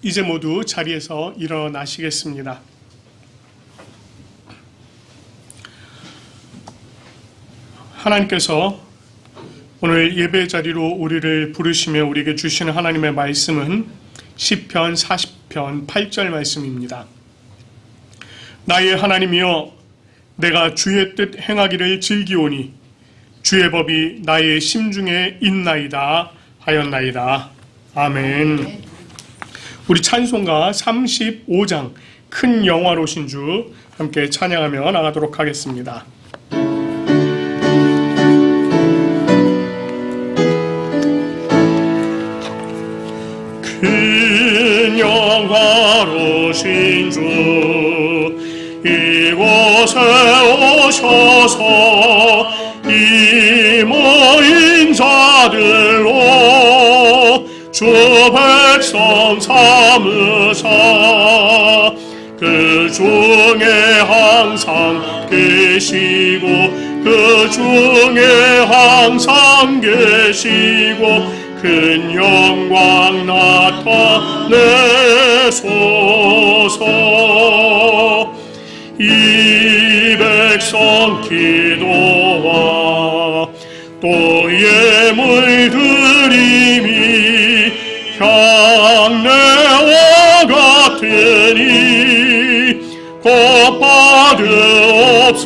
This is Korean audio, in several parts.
이제 모두 자리에서 일어나시겠습니다. 하나님께서 오늘 예배 자리로 우리를 부르시며 우리에게 주시는 하나님의 말씀은 시편 40편 8절 말씀입니다. 나의 하나님이여, 내가 주의 뜻 행하기를 즐기오니 주의 법이 나의 심중에 있나이다 하였나이다. 아멘. 우리 찬송가 35장 큰 영화로신 주 함께 찬양하며 나가도록 하겠습니다. 큰 영화로신 주 이곳에 오셔서 이 모인 자들로 주 백성 삼으사 그 중에 항상 계시고 그 중에 항상 계시고 큰 영광 나타내소서. 이 백성 기도와 또 예물 드림이 향내와 같으니 곧 받으옵소서.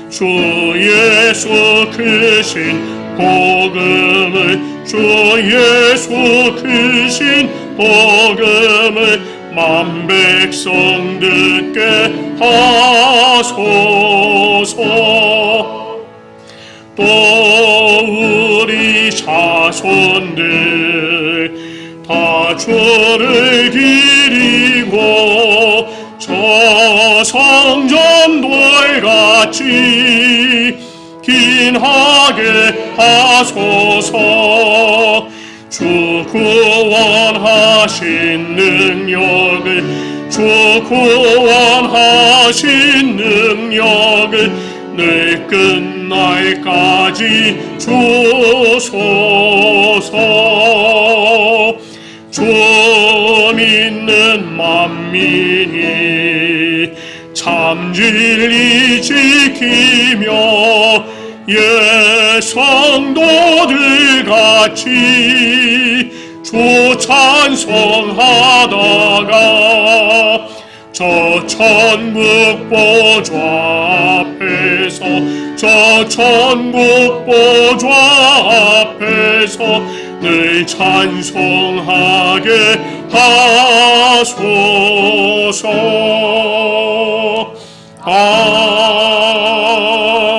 주 예수 크신 복음을, 주 예수 크신 복음을 만 백성 듣게 하소서. 또 우리 자손들 다 주를 기리고 저 성전돌같이 긴하게 하소서. 주 구원하신 능력을, 주 구원하신 능력을 늘 끝날까지 주소서. 주 믿는 만민이 참 진리 지키며 예 성도들 같이 주 찬송하다가 저 천국 보좌 앞에서, 저 천국 보좌 앞에서 늘 찬송하게 하소서.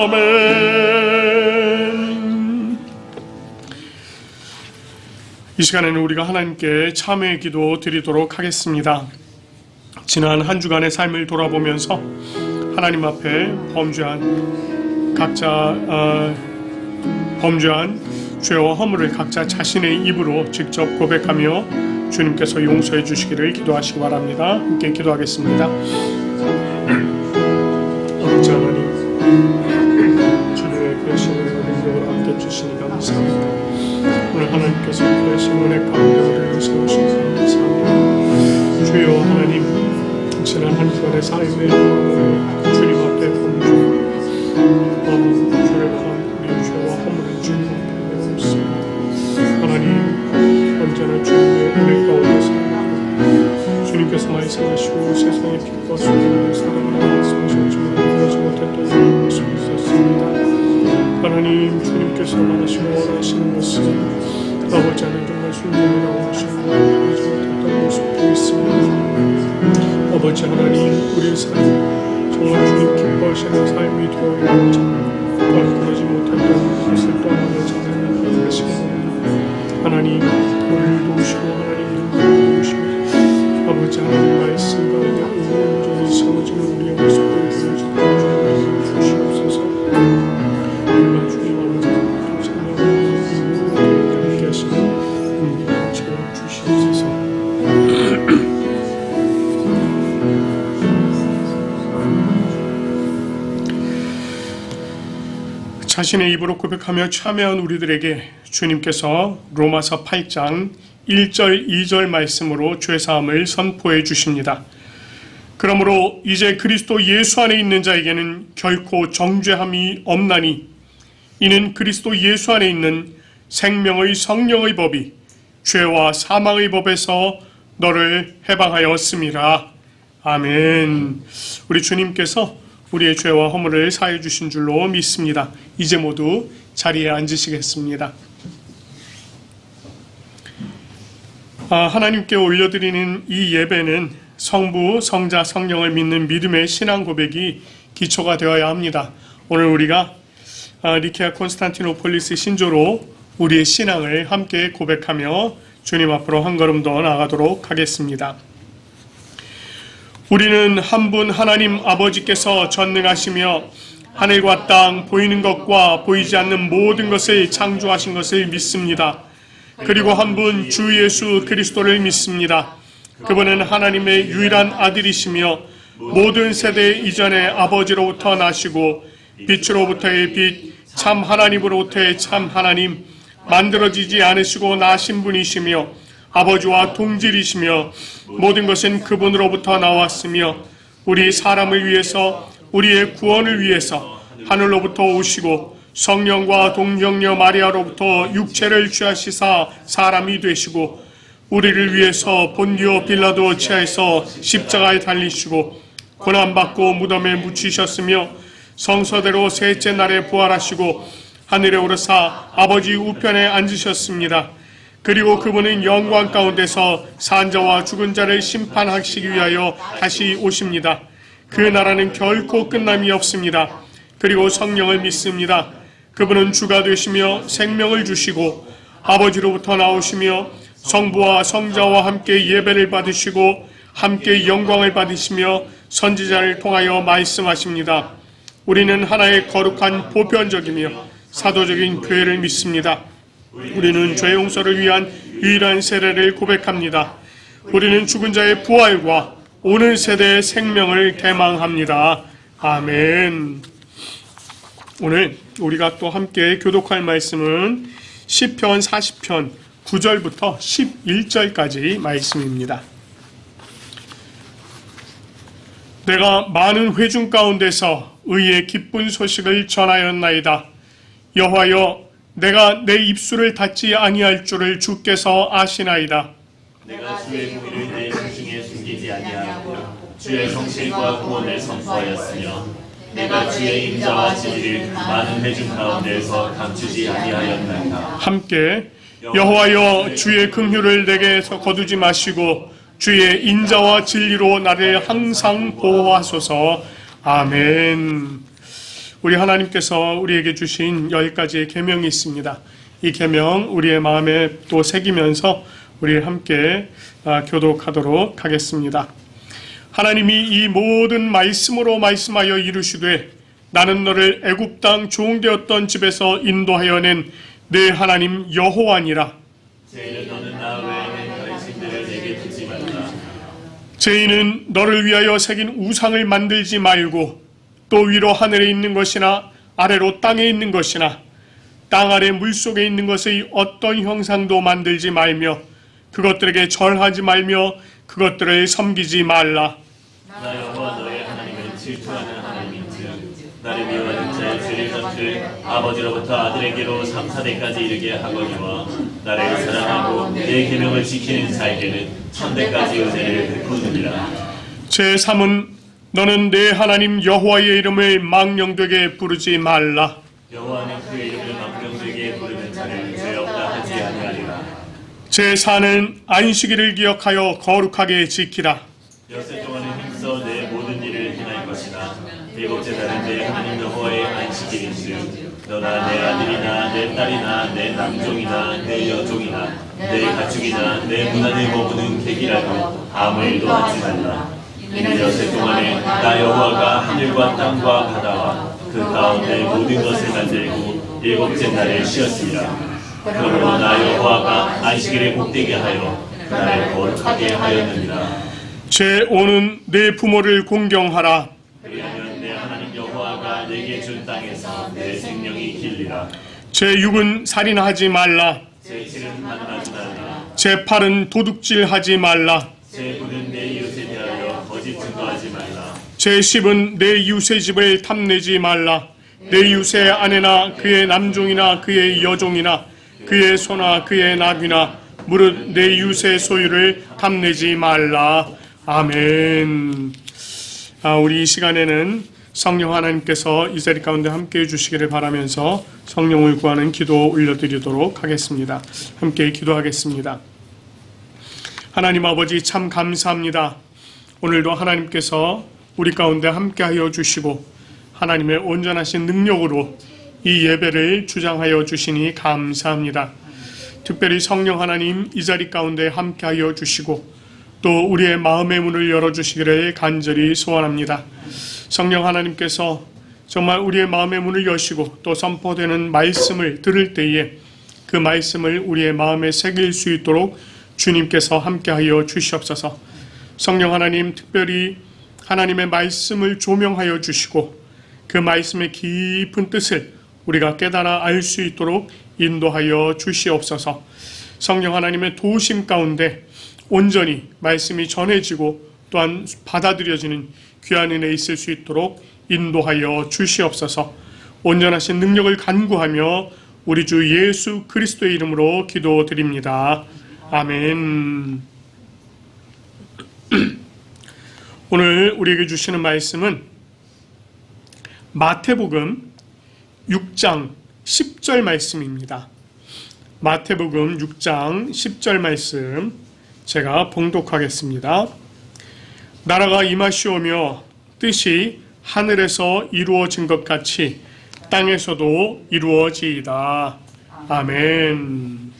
아멘. 이 시간에는 우리가 하나님께 참회의 기도 드리도록 하겠습니다. 지난 한 주간의 삶을 돌아보면서 하나님 앞에 범죄한 죄와 허물을 각자 자신의 입으로 직접 고백하며 주님께서 용서해 주시기를 기도하시기 바랍니다. 함께 기도하겠습니다. 아버지 하나님, 주님의 그러심을 능력을 함께 주시니 감사합니다. 오늘 하나님께서 그러신 은혜 가운데 우리를 세우셔서 감사합니다. 주여 하나님, 지난 한 주간의 삶에 주님 앞에 죄를 범한 우리의 죄와 허물을 주님 앞에 내놓습니다. 하나님, 언제나 주님의 은혜 가운데 살고 주님께서 말씀하시고 세상의 빛과 소금을 사랑하라 말씀하셨지만 그러지 못했던 것을 있었습니다. 하나님, 주님께서 말하시고 원하시는 것은 아버지 하나님 정말 순종이라고 하시고 그러지 못했던 모습도 있습니다. 아버지 하나님, 우리의 삶 정말 주님 기뻐하시는 삶이 되어야지 그러지 못했던 것을 떠나며 자생을 하시고 하나님 우리를 도우시고 하나님 눈을 도우시고 아버지 하나님 말씀 가운데 온전히 세워지는 우리의 모습을 보여주시고 주시옵소서. 우리가 주님 아버지 생명을 함께 하시는 은혜를 채워주시옵소서. 자신의 입으로 고백하며 참여한 우리들에게 주님께서 로마서 8장 1절, 2절 말씀으로 죄사함을 선포해 주십니다. 그러므로 이제 그리스도 예수 안에 있는 자에게는 결코 정죄함이 없나니 이는 그리스도 예수 안에 있는 생명의 성령의 법이 죄와 사망의 법에서 너를 해방하였습니다. 아멘. 우리 주님께서 우리의 죄와 허물을 사해 주신 줄로 믿습니다. 이제 모두 자리에 앉으시겠습니다. 하나님께 올려드리는 이 예배는 성부, 성자, 성령을 믿는 믿음의 신앙 고백이 기초가 되어야 합니다. 오늘 우리가 니케아 콘스탄티노폴리스 신조로 우리의 신앙을 함께 고백하며 주님 앞으로 한 걸음 더 나아가도록 하겠습니다. 우리는 한 분 하나님 아버지께서 전능하시며 하늘과 땅, 보이는 것과 보이지 않는 모든 것을 창조하신 것을 믿습니다. 그리고 한 분 주 예수 그리스도를 믿습니다. 그분은 하나님의 유일한 아들이시며 모든 세대 이전에 아버지로부터 나시고 빛으로부터의 빛, 참 하나님으로부터의 참 하나님, 만들어지지 않으시고 나신 분이시며 아버지와 동질이시며 모든 것은 그분으로부터 나왔으며 우리 사람을 위해서 우리의 구원을 위해서 하늘로부터 오시고 성령과 동정녀 마리아로부터 육체를 취하시사 사람이 되시고 우리를 위해서 본디오 빌라도 치하에서 십자가에 달리시고 고난받고 무덤에 묻히셨으며 성서대로 셋째 날에 부활하시고 하늘에 오르사 아버지 우편에 앉으셨습니다. 그리고 그분은 영광 가운데서 산자와 죽은 자를 심판하시기 위하여 다시 오십니다. 그 나라는 결코 끝남이 없습니다. 그리고 성령을 믿습니다. 그분은 주가 되시며 생명을 주시고 아버지로부터 나오시며 성부와 성자와 함께 예배를 받으시고 함께 영광을 받으시며 선지자를 통하여 말씀하십니다. 우리는 하나의 거룩한 보편적이며 사도적인 교회를 믿습니다. 우리는 죄 용서를 위한 유일한 세례를 고백합니다. 우리는 죽은 자의 부활과 오늘 세대의 생명을 대망합니다. 아멘. 오늘 우리가 또 함께 교독할 말씀은 시편 40편 9절부터 11절까지 말씀입니다. 내가 많은 회중 가운데서 의의 기쁜 소식을 전하였나이다. 여호와여, 내가 내 입술을 닫지 아니할 줄을 주께서 아시나이다. 내가 주의 공의를 내 심중에 숨기지 아니하고 주의 성실과 구원을 선포하였으며 내가 주의 인자와 진리를 많은 회중 가운데서 감추지 아니하였나이다. 함께 여호와여, 주의 긍휼을 내게서 거두지 마시고 주의 인자와 진리로 나를 항상 보호하소서. 아멘. 우리 하나님께서 우리에게 주신 10가지의 계명이 있습니다. 이 계명 우리의 마음에 또 새기면서 우리 함께 교독하도록 하겠습니다. 하나님이 이 모든 말씀으로 말씀하여 이루시되 나는 너를 애굽 땅 종되었던 집에서 인도하여 낸 내 하나님 여호와니라. 죄인은 너는 나 외에는 다른 신들을 내게 두지 말라. 죄인은 너를 위하여 새긴 우상을 만들지 말고 또 위로 하늘에 있는 것이나 아래로 땅에 있는 것이나 땅 아래 물속에 있는 것의 어떤 형상도 만들지 말며 그것들에게 절하지 말며 그것들을 섬기지 말라. 나 여호와 너의 하나님은 질투하는 하나님인즉 나를 미워하는 자의 죄를 덮을 아버지로부터 아들에게로 3, 4대까지 이르게 하거니와 나를 사랑하고 내 계명을 지키는 자에게는 1000대까지 은혜를 베푸느니라. 제3은 너는 내 하나님 여호와의 이름을 망령되게 부르지 말라. 여호와는 그의 이름을 망령되게 부르는 자를 죄 없다 하지 아니하리라. 제4는 안식일을 기억하여 거룩하게 지키라. 엿새 동안은 힘써 내 모든 일을 행할 것이나 일곱째 날은 내 하나님 여호와의 안식일인즉 너나 내 아들이나 내 딸이나 내 남종이나 내 여종이나 내 가축이나 내 문 안에 머무는 객이라도 아무 일도 하지 말라. 이는 엿새 동안에 나 여호와가 하늘과 땅과 바다와 그 가운데 모든 것을 만들고 일곱째 날을 쉬었습니다. 그러므로 나 여호와가 안식일에 복되게 하여 나를 거룩하게 하였느니라. 제5는 내 부모를 공경하라. 그리하면 내 하나님 여호와가 내게 준 땅에서 내 생명이 길리라. 제6은 살인하지 말라. 제7은 반하지 말라. 제 팔은 도둑질하지 말라. 제 손은 내 이웃에 대하여 거짓 증거하지 말라. 제 집은 내 이웃의 집을 탐내지 말라. 내 이웃의 아내나 그의 남종이나 그의 여종이나 그의 소나 그의 나귀나 무릇 내 이웃의 소유를 탐내지 말라. 아멘. 우리 이 시간에는 성령 하나님께서 이 자리 가운데 함께해 주시기를 바라면서 성령을 구하는 기도 올려드리도록 하겠습니다. 함께 기도하겠습니다. 하나님 아버지 참 감사합니다. 오늘도 하나님께서 우리 가운데 함께하여 주시고 하나님의 온전하신 능력으로 이 예배를 주장하여 주시니 감사합니다. 특별히 성령 하나님 이 자리 가운데 함께하여 주시고 또 우리의 마음의 문을 열어주시기를 간절히 소원합니다. 성령 하나님께서 정말 우리의 마음의 문을 여시고 또 선포되는 말씀을 들을 때에 그 말씀을 우리의 마음에 새길 수 있도록 주님께서 함께하여 주시옵소서. 성령 하나님 특별히 하나님의 말씀을 조명하여 주시고 그 말씀의 깊은 뜻을 우리가 깨달아 알 수 있도록 인도하여 주시옵소서. 성령 하나님의 도우심 가운데 온전히 말씀이 전해지고 또한 받아들여지는 귀한 은혜 있을 수 있도록 인도하여 주시옵소서. 온전하신 능력을 간구하며 우리 주 예수 그리스도의 이름으로 기도드립니다. 아멘. 오늘 우리에게 주시는 말씀은 마태복음 6장 10절 말씀입니다. 마태복음 6장 10절 말씀 제가 봉독하겠습니다. 나라가 임하시오며 뜻이 하늘에서 이루어진 것 같이 땅에서도 이루어지이다. 아멘.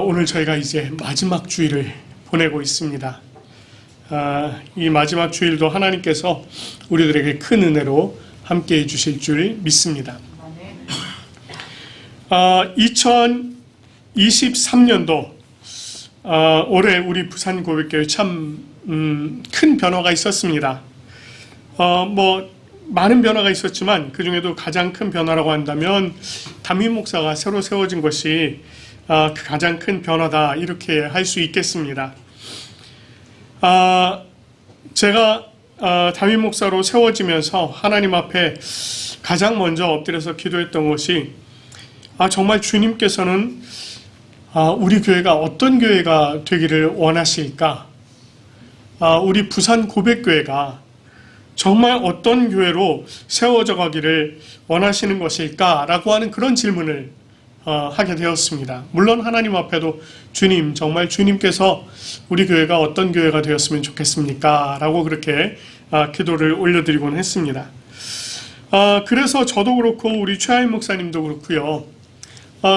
오늘 저희가 이제 마지막 주일을 보내고 있습니다. 이 마지막 주일도 하나님께서 우리들에게 큰 은혜로 함께 해주실 줄 믿습니다. 2023년도 올해 우리 부산고백교회 참 큰 변화가 있었습니다. 많은 변화가 있었지만 그 중에도 가장 큰 변화라고 한다면 담임 목사가 새로 세워진 것이 그 가장 큰 변화다 이렇게 할 수 있겠습니다. 제가 담임 목사로 세워지면서 하나님 앞에 가장 먼저 엎드려서 기도했던 것이 정말 주님께서는 우리 교회가 어떤 교회가 되기를 원하실까? 우리 부산 고백교회가 정말 어떤 교회로 세워져 가기를 원하시는 것일까? 라고 하는 그런 질문을 하게 되었습니다. 물론 하나님 앞에도 주님, 정말 주님께서 우리 교회가 어떤 교회가 되었으면 좋겠습니까? 라고 그렇게 기도를 올려드리곤 했습니다. 그래서 저도 그렇고 우리 최하임 목사님도 그렇고요.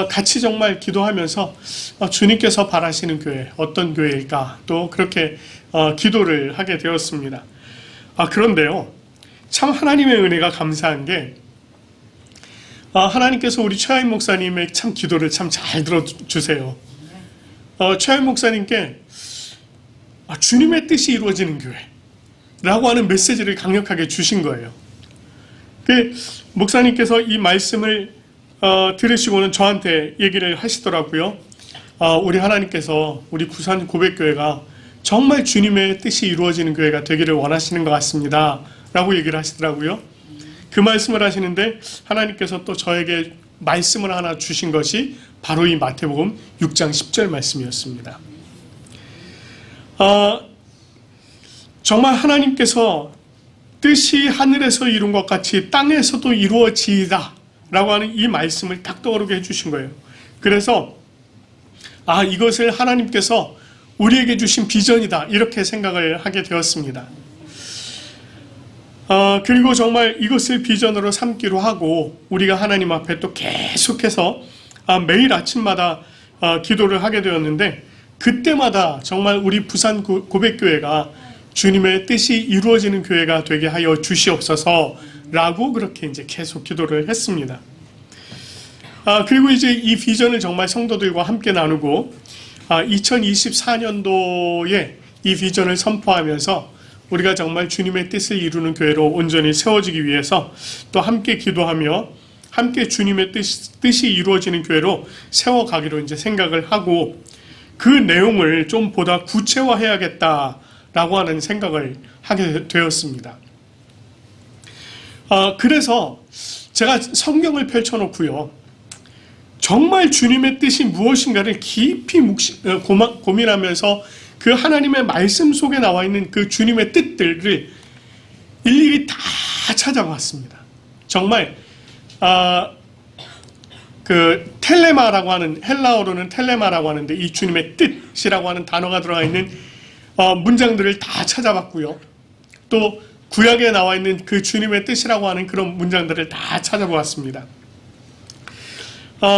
같이 정말 기도하면서 주님께서 바라시는 교회, 어떤 교회일까? 또 그렇게 기도를 하게 되었습니다. 그런데요, 참 하나님의 은혜가 감사한 게 하나님께서 우리 최하임 목사님의 참 기도를 참 잘 들어주세요. 최하임 목사님께 주님의 뜻이 이루어지는 교회라고 하는 메시지를 강력하게 주신 거예요. 그 목사님께서 이 말씀을 들으시고는 저한테 얘기를 하시더라고요. 우리 하나님께서 우리 부산 고백교회가 정말 주님의 뜻이 이루어지는 교회가 되기를 원하시는 것 같습니다. 라고 얘기를 하시더라고요. 그 말씀을 하시는데 하나님께서 또 저에게 말씀을 하나 주신 것이 바로 이 마태복음 6장 10절 말씀이었습니다. 정말 하나님께서 뜻이 하늘에서 이룬 것 같이 땅에서도 이루어지이다 라고 하는 이 말씀을 딱 떠오르게 해주신 거예요. 그래서 이것을 하나님께서 우리에게 주신 비전이다 이렇게 생각을 하게 되었습니다. 그리고 정말 이것을 비전으로 삼기로 하고 우리가 하나님 앞에 또 계속해서 매일 아침마다 기도를 하게 되었는데 그때마다 정말 우리 부산 고백교회가 주님의 뜻이 이루어지는 교회가 되게 하여 주시옵소서라고 그렇게 이제 계속 기도를 했습니다. 그리고 이제 이 비전을 정말 성도들과 함께 나누고 2024년도에 이 비전을 선포하면서 우리가 정말 주님의 뜻을 이루는 교회로 온전히 세워지기 위해서 또 함께 기도하며 함께 주님의 뜻이 이루어지는 교회로 세워가기로 이제 생각을 하고 그 내용을 좀 보다 구체화해야겠다라고 하는 생각을 하게 되었습니다. 그래서 제가 성경을 펼쳐놓고요. 정말 주님의 뜻이 무엇인가를 깊이 고민하면서 그 하나님의 말씀 속에 나와 있는 그 주님의 뜻들을 일일이 다 찾아봤습니다. 정말 그 텔레마라고 하는, 헬라어로는 텔레마라고 하는데 이 주님의 뜻이라고 하는 단어가 들어가 있는 문장들을 다 찾아봤고요. 또 구약에 나와 있는 그 주님의 뜻이라고 하는 그런 문장들을 다 찾아보았습니다.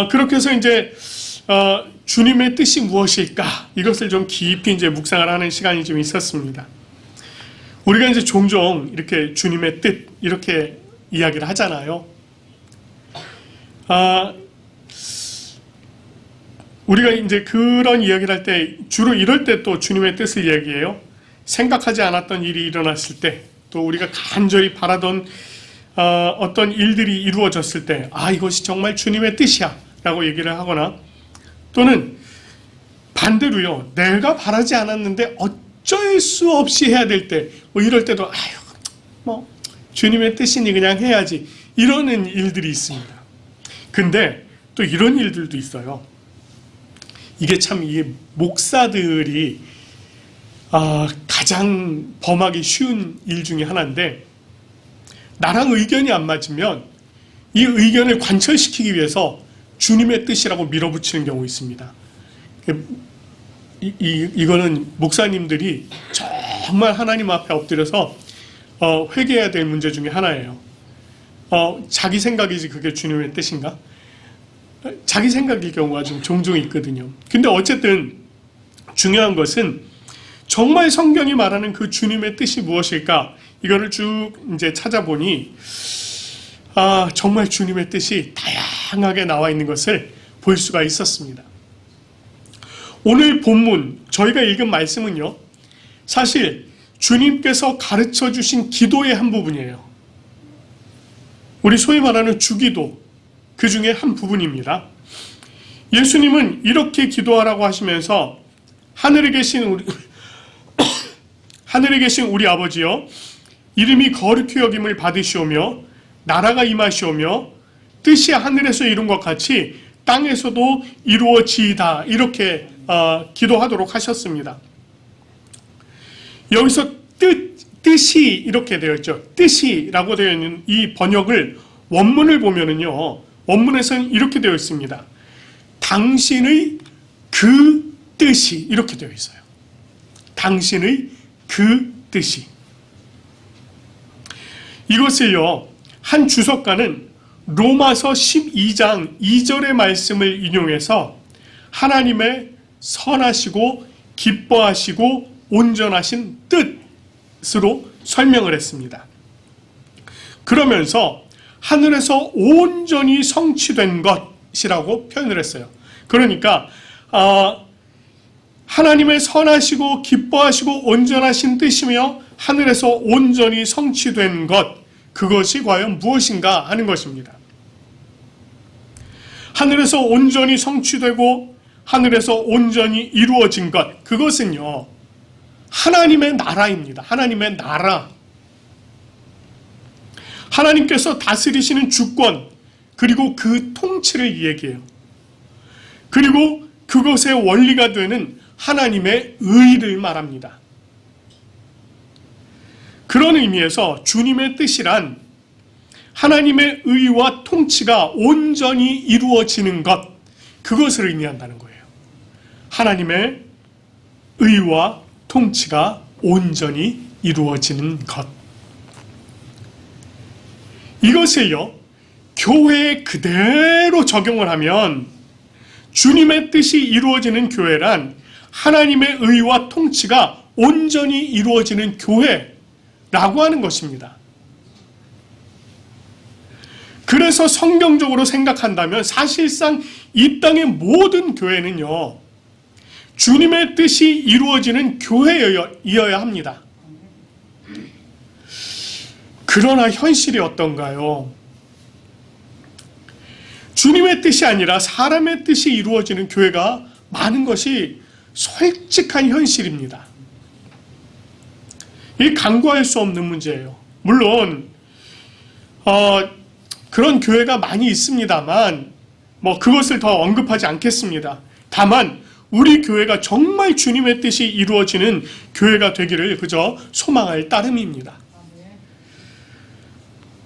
그렇게 해서 이제 주님의 뜻이 무엇일까, 이것을 좀 깊이 이제 묵상을 하는 시간이 좀 있었습니다. 우리가 이제 종종 이렇게 주님의 뜻 이렇게 이야기를 하잖아요. 우리가 이제 그런 이야기를 할 때 주로 이럴 때 또 주님의 뜻을 얘기해요. 생각하지 않았던 일이 일어났을 때, 또 우리가 간절히 바라던 어떤 일들이 이루어졌을 때, 이것이 정말 주님의 뜻이야 라고 얘기를 하거나, 또는 반대로요, 내가 바라지 않았는데 어쩔 수 없이 해야 될 때, 뭐 이럴 때도 주님의 뜻이니 그냥 해야지, 이러는 일들이 있습니다. 근데 또 이런 일들도 있어요. 이게 참 목사들이 가장 범하기 쉬운 일 중에 하나인데, 나랑 의견이 안 맞으면 이 의견을 관철시키기 위해서 주님의 뜻이라고 밀어붙이는 경우 있습니다. 이거는 목사님들이 정말 하나님 앞에 엎드려서 회개해야 될 문제 중에 하나예요. 자기 생각이지 그게 주님의 뜻인가? 자기 생각일 경우가 좀 종종 있거든요. 근데 어쨌든 중요한 것은 정말 성경이 말하는 그 주님의 뜻이 무엇일까? 이거를 쭉 이제 찾아보니 정말 주님의 뜻이 다양하게 나와 있는 것을 볼 수가 있었습니다. 오늘 본문 저희가 읽은 말씀은요, 사실 주님께서 가르쳐 주신 기도의 한 부분이에요. 우리 소위 말하는 주기도, 그 중에 한 부분입니다. 예수님은 이렇게 기도하라고 하시면서 하늘에 계신 우리 아버지여, 이름이 거룩히 여김을 받으시오며 나라가 임하시오며 뜻이 하늘에서 이룬 것 같이 땅에서도 이루어지이다, 이렇게 기도하도록 하셨습니다. 여기서 뜻이 이렇게 되어 있죠. 뜻이라고 되어 있는 이 번역을 원문을 보면은요, 원문에서는 이렇게 되어 있습니다. 당신의 그 뜻이, 이렇게 되어 있어요. 당신의 그 뜻이. 이것을요, 한 주석가는 로마서 12장 2절의 말씀을 인용해서 하나님의 선하시고 기뻐하시고 온전하신 뜻으로 설명을 했습니다. 그러면서 하늘에서 온전히 성취된 것이라고 표현을 했어요. 그러니까 하나님의 선하시고 기뻐하시고 온전하신 뜻이며 하늘에서 온전히 성취된 것, 그것이 과연 무엇인가 하는 것입니다. 하늘에서 온전히 성취되고 하늘에서 온전히 이루어진 것, 그것은요, 하나님의 나라입니다. 하나님의 나라. 하나님께서 다스리시는 주권, 그리고 그 통치를 얘기해요. 그리고 그것의 원리가 되는 하나님의 의를 말합니다. 그런 의미에서 주님의 뜻이란 하나님의 의와 통치가 온전히 이루어지는 것, 그것을 의미한다는 거예요. 하나님의 의와 통치가 온전히 이루어지는 것. 이것을요, 교회에 그대로 적용을 하면 주님의 뜻이 이루어지는 교회란 하나님의 의와 통치가 온전히 이루어지는 교회라고 하는 것입니다. 그래서 성경적으로 생각한다면 사실상 이 땅의 모든 교회는요, 주님의 뜻이 이루어지는 교회여야 합니다. 그러나 현실이 어떤가요? 주님의 뜻이 아니라 사람의 뜻이 이루어지는 교회가 많은 것이 솔직한 현실입니다. 이 간과할 수 없는 문제예요. 물론 그런 교회가 많이 있습니다만 그것을 더 언급하지 않겠습니다. 다만 우리 교회가 정말 주님의 뜻이 이루어지는 교회가 되기를 그저 소망할 따름입니다.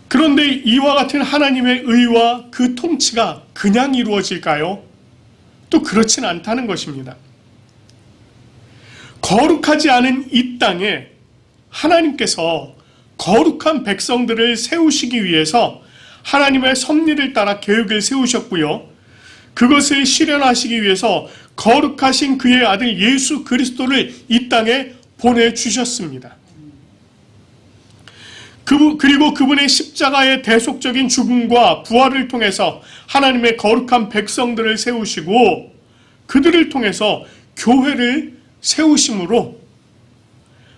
그런데 이와 같은 하나님의 의와 그 통치가 그냥 이루어질까요? 또 그렇진 않다는 것입니다. 거룩하지 않은 이 땅에 하나님께서 거룩한 백성들을 세우시기 위해서 하나님의 섭리를 따라 계획을 세우셨고요. 그것을 실현하시기 위해서 거룩하신 그의 아들 예수 그리스도를 이 땅에 보내주셨습니다. 그리고 그분의 십자가의 대속적인 죽음과 부활을 통해서 하나님의 거룩한 백성들을 세우시고 그들을 통해서 교회를 세우심으로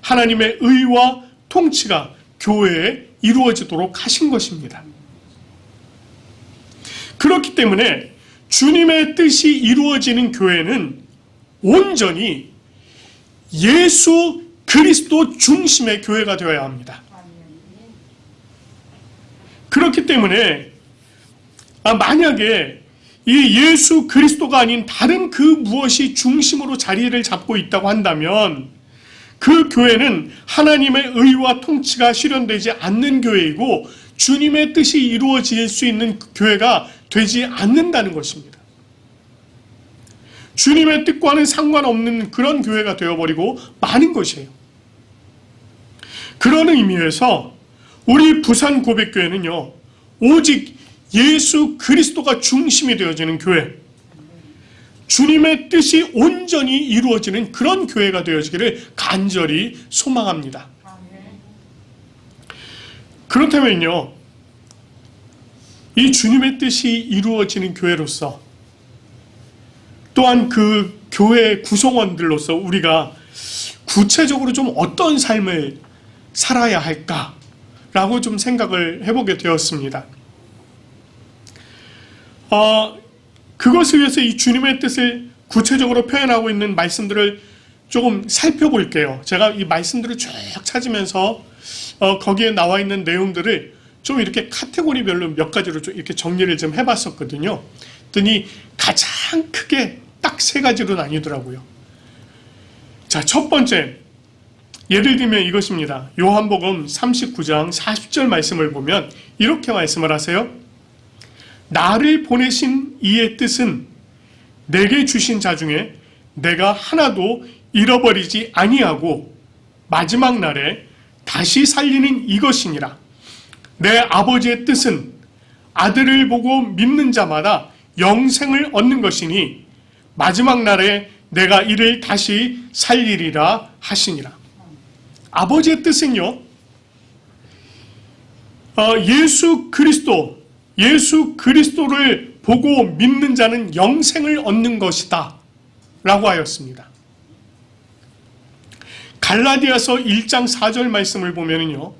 하나님의 의와 통치가 교회에 이루어지도록 하신 것입니다. 그렇기 때문에 주님의 뜻이 이루어지는 교회는 온전히 예수 그리스도 중심의 교회가 되어야 합니다. 그렇기 때문에 만약에 이 예수 그리스도가 아닌 다른 그 무엇이 중심으로 자리를 잡고 있다고 한다면 그 교회는 하나님의 의와 통치가 실현되지 않는 교회이고 주님의 뜻이 이루어질 수 있는 교회가 되지 않는다는 것입니다. 주님의 뜻과는 상관없는 그런 교회가 되어버리고 마는 것이에요. 그런 의미에서 우리 부산 고백교회는요, 오직 예수 그리스도가 중심이 되어지는 교회, 주님의 뜻이 온전히 이루어지는 그런 교회가 되어지기를 간절히 소망합니다. 그렇다면요, 이 주님의 뜻이 이루어지는 교회로서 또한 그 교회 구성원들로서 우리가 구체적으로 좀 어떤 삶을 살아야 할까라고 좀 생각을 해보게 되었습니다. 그것을 위해서 이 주님의 뜻을 구체적으로 표현하고 있는 말씀들을 조금 살펴볼게요. 제가 이 말씀들을 쭉 찾으면서 거기에 나와 있는 내용들을 좀 이렇게 카테고리별로 몇 가지로 좀 이렇게 정리를 좀 해봤었거든요. 그랬더니 가장 크게 딱 세 가지로 나뉘더라고요. 자, 첫 번째, 예를 들면 이것입니다. 요한복음 39장 40절 말씀을 보면 이렇게 말씀을 하세요. 나를 보내신 이의 뜻은 내게 주신 자 중에 내가 하나도 잃어버리지 아니하고 마지막 날에 다시 살리는 이것이니라. 내 아버지의 뜻은 아들을 보고 믿는 자마다 영생을 얻는 것이니 마지막 날에 내가 이를 다시 살리리라 하시니라. 아버지의 뜻은요, 예수 그리스도를 보고 믿는 자는 영생을 얻는 것이다 라고 하였습니다. 갈라디아서 1장 4절 말씀을 보면은요,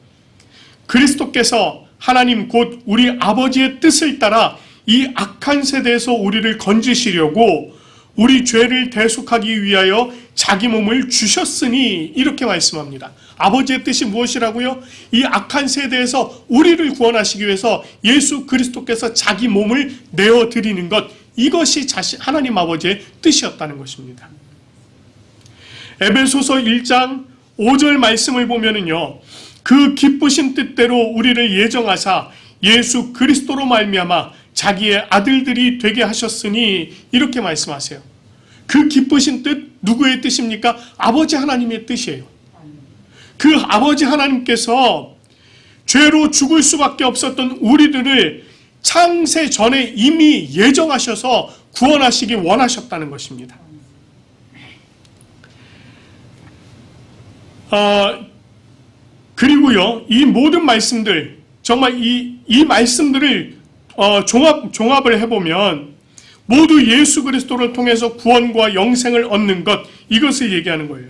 그리스도께서 하나님 곧 우리 아버지의 뜻을 따라 이 악한 세대에서 우리를 건지시려고 우리 죄를 대속하기 위하여 자기 몸을 주셨으니 이렇게 말씀합니다. 아버지의 뜻이 무엇이라고요? 이 악한 세대에서 우리를 구원하시기 위해서 예수 그리스도께서 자기 몸을 내어드리는 것, 이것이 하나님 아버지의 뜻이었다는 것입니다. 에베소서 1장 5절 말씀을 보면은요, 그 기쁘신 뜻대로 우리를 예정하사 예수 그리스도로 말미암아 자기의 아들들이 되게 하셨으니 이렇게 말씀하세요. 그 기쁘신 뜻, 누구의 뜻입니까? 아버지 하나님의 뜻이에요. 그 아버지 하나님께서 죄로 죽을 수밖에 없었던 우리들을 창세 전에 이미 예정하셔서 구원하시기 원하셨다는 것입니다. 그리고요, 이 모든 말씀들, 정말 이 말씀들을 종합을 해보면 모두 예수 그리스도를 통해서 구원과 영생을 얻는 것, 이것을 얘기하는 거예요.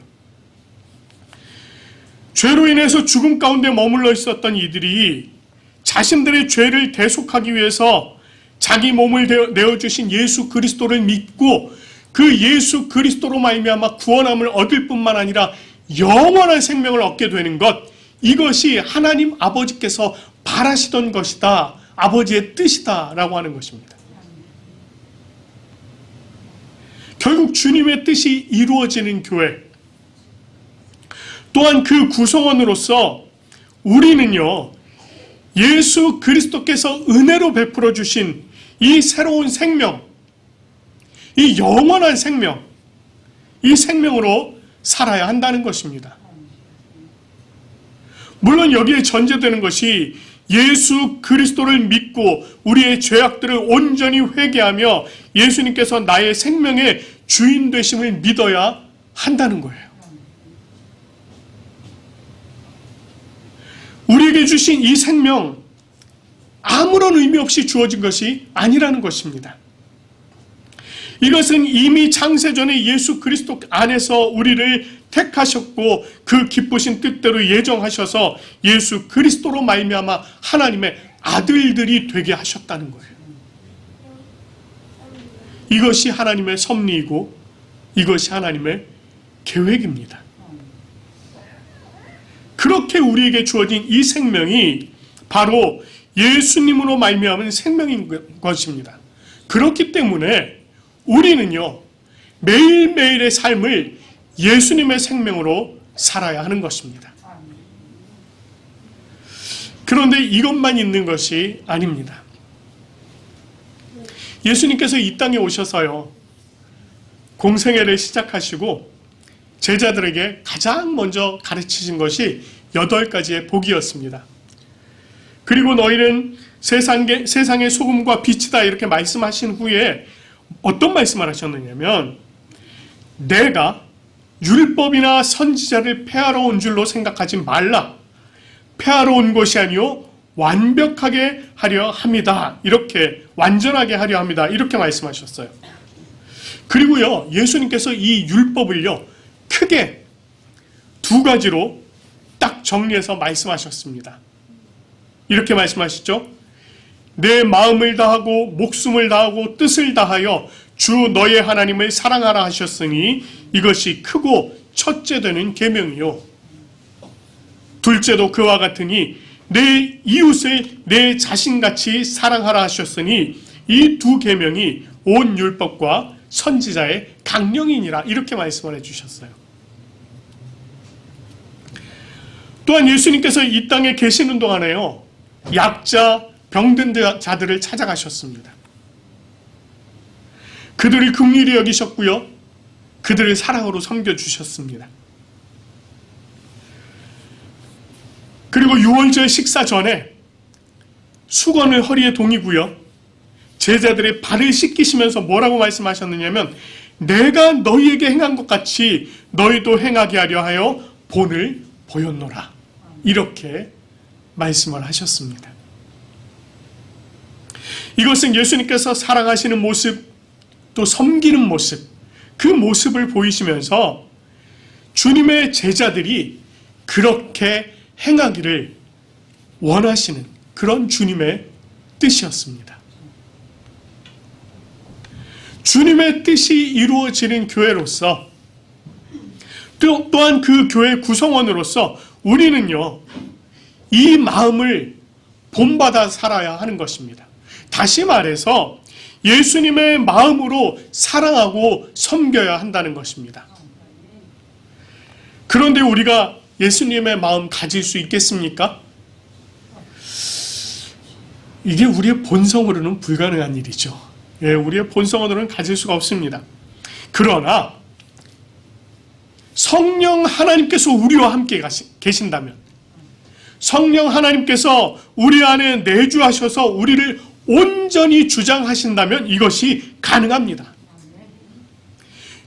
죄로 인해서 죽음 가운데 머물러 있었던 이들이 자신들의 죄를 대속하기 위해서 자기 몸을 내어주신 예수 그리스도를 믿고 그 예수 그리스도로 말미암아 구원함을 얻을 뿐만 아니라 영원한 생명을 얻게 되는 것, 이것이 하나님 아버지께서 바라시던 것이다, 아버지의 뜻이다 라고 하는 것입니다. 결국 주님의 뜻이 이루어지는 교회, 또한 그 구성원으로서 우리는요, 예수 그리스도께서 은혜로 베풀어 주신 이 새로운 생명, 이 영원한 생명, 이 생명으로 살아야 한다는 것입니다. 물론 여기에 전제되는 것이 예수 그리스도를 믿고 우리의 죄악들을 온전히 회개하며 예수님께서 나의 생명의 주인 되심을 믿어야 한다는 거예요. 우리에게 주신 이 생명, 아무런 의미 없이 주어진 것이 아니라는 것입니다. 이것은 이미 창세전에 예수 그리스도 안에서 우리를 택하셨고 그 기쁘신 뜻대로 예정하셔서 예수 그리스도로 말미암아 하나님의 아들들이 되게 하셨다는 거예요. 이것이 하나님의 섭리이고 이것이 하나님의 계획입니다. 그렇게 우리에게 주어진 이 생명이 바로 예수님으로 말미암은 생명인 것입니다. 그렇기 때문에 우리는요, 매일매일의 삶을 예수님의 생명으로 살아야 하는 것입니다. 그런데 이것만 있는 것이 아닙니다. 예수님께서 이 땅에 오셔서요, 공생애를 시작하시고 제자들에게 가장 먼저 가르치신 것이 8가지의 복이었습니다. 그리고 너희는 세상의 소금과 빛이다 이렇게 말씀하신 후에 어떤 말씀을 하셨느냐면, 내가 율법이나 선지자를 폐하러 온 줄로 생각하지 말라. 폐하러 온 것이 아니요 완벽하게 하려 합니다. 이렇게, 완전하게 하려 합니다. 이렇게 말씀하셨어요. 그리고요, 예수님께서 이 율법을요, 크게 2가지로 딱 정리해서 말씀하셨습니다. 이렇게 말씀하시죠. 내 마음을 다하고 목숨을 다하고 뜻을 다하여 주 너의 하나님을 사랑하라 하셨으니 이것이 크고 첫째 되는 계명이요. 둘째도 그와 같으니 내 이웃을 내 자신같이 사랑하라 하셨으니 이 2 계명이 온 율법과 선지자의 강령이니라. 이렇게 말씀을 해주셨어요. 또한 예수님께서 이 땅에 계시는 동안에요, 약자, 병든 자들을 찾아가셨습니다. 그들을 긍휼히 여기셨고요, 그들을 사랑으로 섬겨주셨습니다. 그리고 유월절 식사 전에 수건을 허리에 동이고요, 제자들의 발을 씻기시면서 뭐라고 말씀하셨느냐면, 내가 너희에게 행한 것 같이 너희도 행하게 하려 하여 본을 보였노라. 이렇게 말씀을 하셨습니다. 이것은 예수님께서 사랑하시는 모습, 또 섬기는 모습, 그 모습을 보이시면서 주님의 제자들이 그렇게 행하기를 원하시는 그런 주님의 뜻이었습니다. 주님의 뜻이 이루어지는 교회로서, 또한 그 교회 구성원으로서 우리는요, 이 마음을 본받아 살아야 하는 것입니다. 다시 말해서 예수님의 마음으로 사랑하고 섬겨야 한다는 것입니다. 그런데 우리가 예수님의 마음 가질 수 있겠습니까? 이게 우리의 본성으로는 불가능한 일이죠. 예, 우리의 본성으로는 가질 수가 없습니다. 그러나 성령 하나님께서 우리와 함께 계신다면, 성령 하나님께서 우리 안에 내주하셔서 우리를 온전히 주장하신다면 이것이 가능합니다.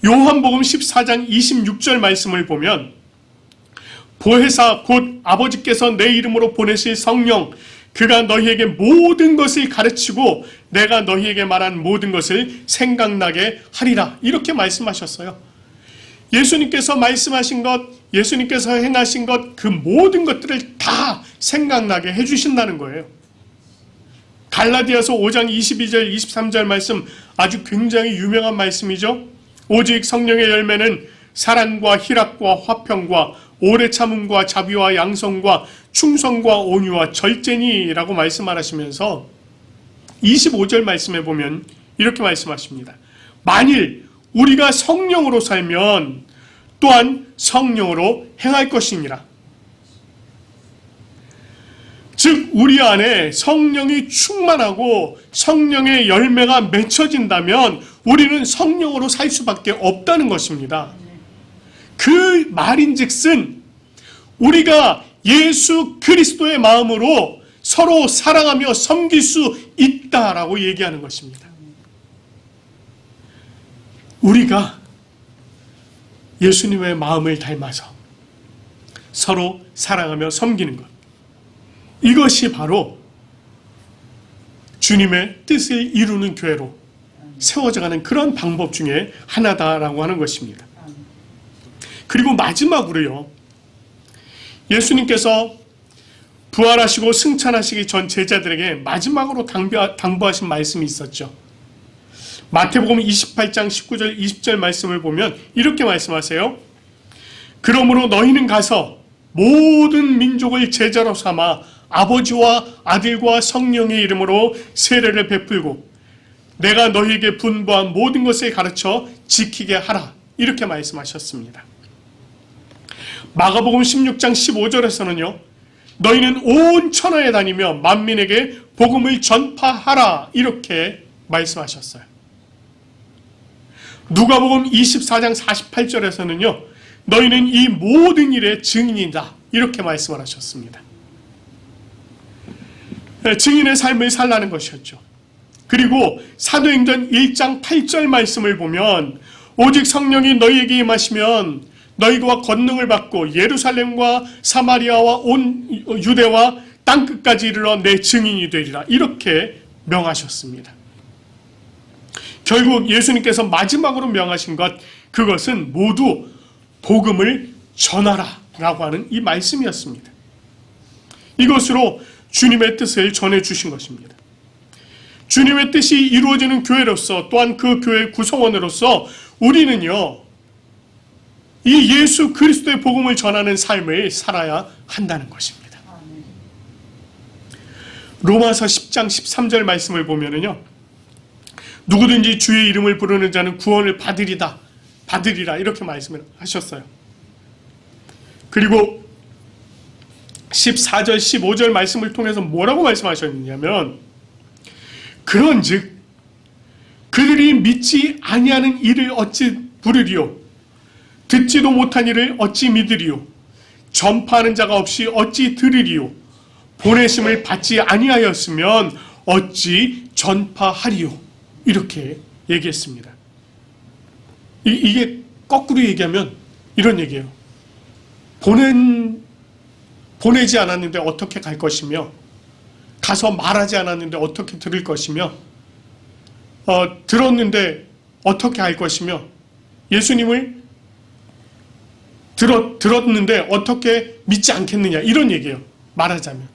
요한복음 14장 26절 말씀을 보면, 보혜사 곧 아버지께서 내 이름으로 보내실 성령, 그가 너희에게 모든 것을 가르치고 내가 너희에게 말한 모든 것을 생각나게 하리라. 이렇게 말씀하셨어요. 예수님께서 말씀하신 것, 예수님께서 행하신 것, 그 모든 것들을 다 생각나게 해주신다는 거예요. 갈라디아서 5장 22절 23절 말씀 아주 굉장히 유명한 말씀이죠. 오직 성령의 열매는 사랑과 희락과 화평과 오래 참음과 자비와 양성과 충성과 온유와 절제니라고 말씀하시면서 25절 말씀에 보면 이렇게 말씀하십니다. 만일 우리가 성령으로 살면 또한 성령으로 행할 것이니라. 즉 우리 안에 성령이 충만하고 성령의 열매가 맺혀진다면 우리는 성령으로 살 수밖에 없다는 것입니다. 그 말인즉슨 우리가 예수 그리스도의 마음으로 서로 사랑하며 섬길 수 있다라고 얘기하는 것입니다. 우리가 예수님의 마음을 닮아서 서로 사랑하며 섬기는 것, 이것이 바로 주님의 뜻을 이루는 교회로 세워져가는 그런 방법 중에 하나다라고 하는 것입니다. 그리고 마지막으로요, 예수님께서 부활하시고 승천하시기 전 제자들에게 마지막으로 당부하신 말씀이 있었죠. 마태복음 28장 19절 20절 말씀을 보면 이렇게 말씀하세요. 그러므로 너희는 가서 모든 민족을 제자로 삼아 아버지와 아들과 성령의 이름으로 세례를 베풀고 내가 너희에게 분부한 모든 것을 가르쳐 지키게 하라. 이렇게 말씀하셨습니다. 마가복음 16장 15절에서는요. 너희는 온 천하에 다니며 만민에게 복음을 전파하라. 이렇게 말씀하셨어요. 누가복음 24장 48절에서는요. 너희는 이 모든 일의 증인이다. 이렇게 말씀을 하셨습니다. 증인의 삶을 살라는 것이었죠. 그리고 사도행전 1장 8절 말씀을 보면 오직 성령이 너희에게 임하시면 너희가 권능을 받고 예루살렘과 사마리아와 온 유대와 땅끝까지 이르러 내 증인이 되리라. 이렇게 명하셨습니다. 결국 예수님께서 마지막으로 명하신 것, 그것은 모두 복음을 전하라 라고 하는 이 말씀이었습니다. 이것으로 주님의 뜻을 전해주신 것입니다. 주님의 뜻이 이루어지는 교회로서 또한 그 교회의 구성원으로서 우리는요, 이 예수 그리스도의 복음을 전하는 삶을 살아야 한다는 것입니다. 로마서 10장 13절 말씀을 보면은요, 누구든지 주의 이름을 부르는 자는 구원을 받으리라 이렇게 말씀을 하셨어요. 그리고 14절 15절 말씀을 통해서 뭐라고 말씀하셨냐면 그런즉 그들이 믿지 아니하는 일을 어찌 부르리요 듣지도 못한 일을 어찌 믿으리요 전파하는 자가 없이 어찌 들으리요 보내심을 받지 아니하였으면 어찌 전파하리요 이렇게 얘기했습니다. 이게 거꾸로 얘기하면 이런 얘기예요. 보내지 않았는데 어떻게 갈 것이며 가서 말하지 않았는데 어떻게 들을 것이며 들었는데 어떻게 할 것이며 예수님을 들었는데 어떻게 믿지 않겠느냐 이런 얘기예요. 말하자면.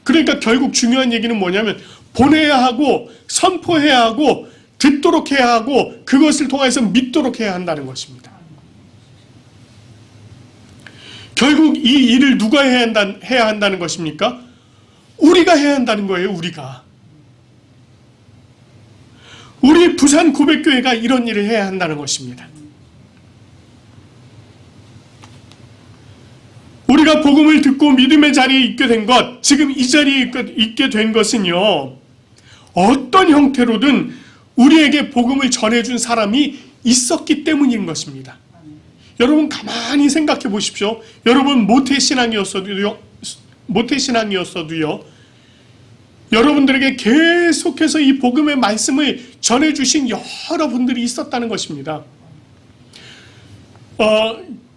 그러니까 결국 중요한 얘기는 뭐냐면 보내야 하고 선포해야 하고 듣도록 해야 하고 그것을 통해서 믿도록 해야 한다는 것입니다. 결국 이 일을 누가 해야 한다는 것입니까? 우리가 해야 한다는 거예요. 우리 부산 고백교회가 이런 일을 해야 한다는 것입니다. 우리가 복음을 듣고 믿음의 자리에 있게 된 것, 지금 이 자리에 있게 된 것은요, 어떤 형태로든 우리에게 복음을 전해준 사람이 있었기 때문인 것입니다. 여러분 가만히 생각해 보십시오. 여러분 모태신앙이었어도요, 여러분들에게 계속해서 이 복음의 말씀을 전해주신 여러분들이 있었다는 것입니다.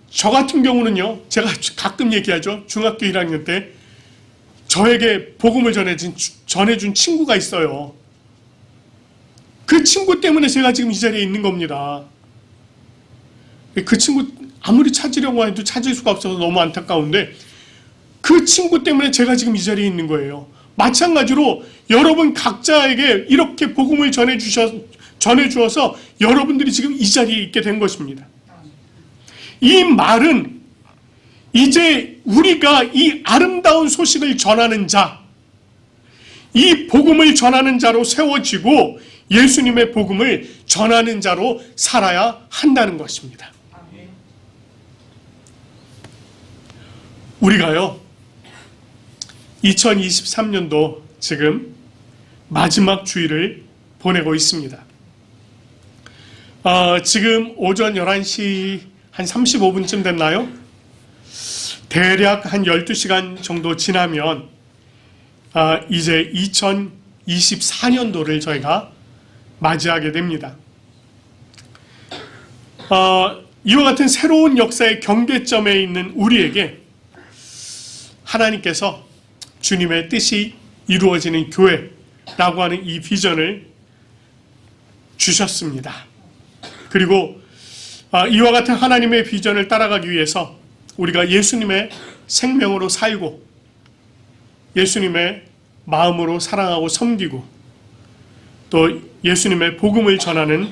저 같은 경우는요, 제가 가끔 얘기하죠. 중학교 1학년 때 저에게 복음을 전해준 친구가 있어요. 그 친구 때문에 제가 지금 이 자리에 있는 겁니다. 그 친구 아무리 찾으려고 해도 찾을 수가 없어서 너무 안타까운데 그 친구 때문에 제가 지금 이 자리에 있는 거예요. 마찬가지로 여러분 각자에게 이렇게 복음을 전해주어서 여러분들이 지금 이 자리에 있게 된 것입니다. 이 말은 이제 우리가 이 아름다운 소식을 전하는 자, 이 복음을 전하는 자로 세워지고 예수님의 복음을 전하는 자로 살아야 한다는 것입니다. 우리가요, 2023년도 지금 마지막 주일을 보내고 있습니다. 지금 오전 11시 한 35분쯤 됐나요? 대략 한 12시간 정도 지나면 이제 2024년도를 저희가 맞이하게 됩니다. 이와 같은 새로운 역사의 경계점에 있는 우리에게 하나님께서 주님의 뜻이 이루어지는 교회라고 하는 이 비전을 주셨습니다. 그리고 이와 같은 하나님의 비전을 따라가기 위해서 우리가 예수님의 생명으로 살고 예수님의 마음으로 사랑하고 섬기고 또 예수님의 복음을 전하는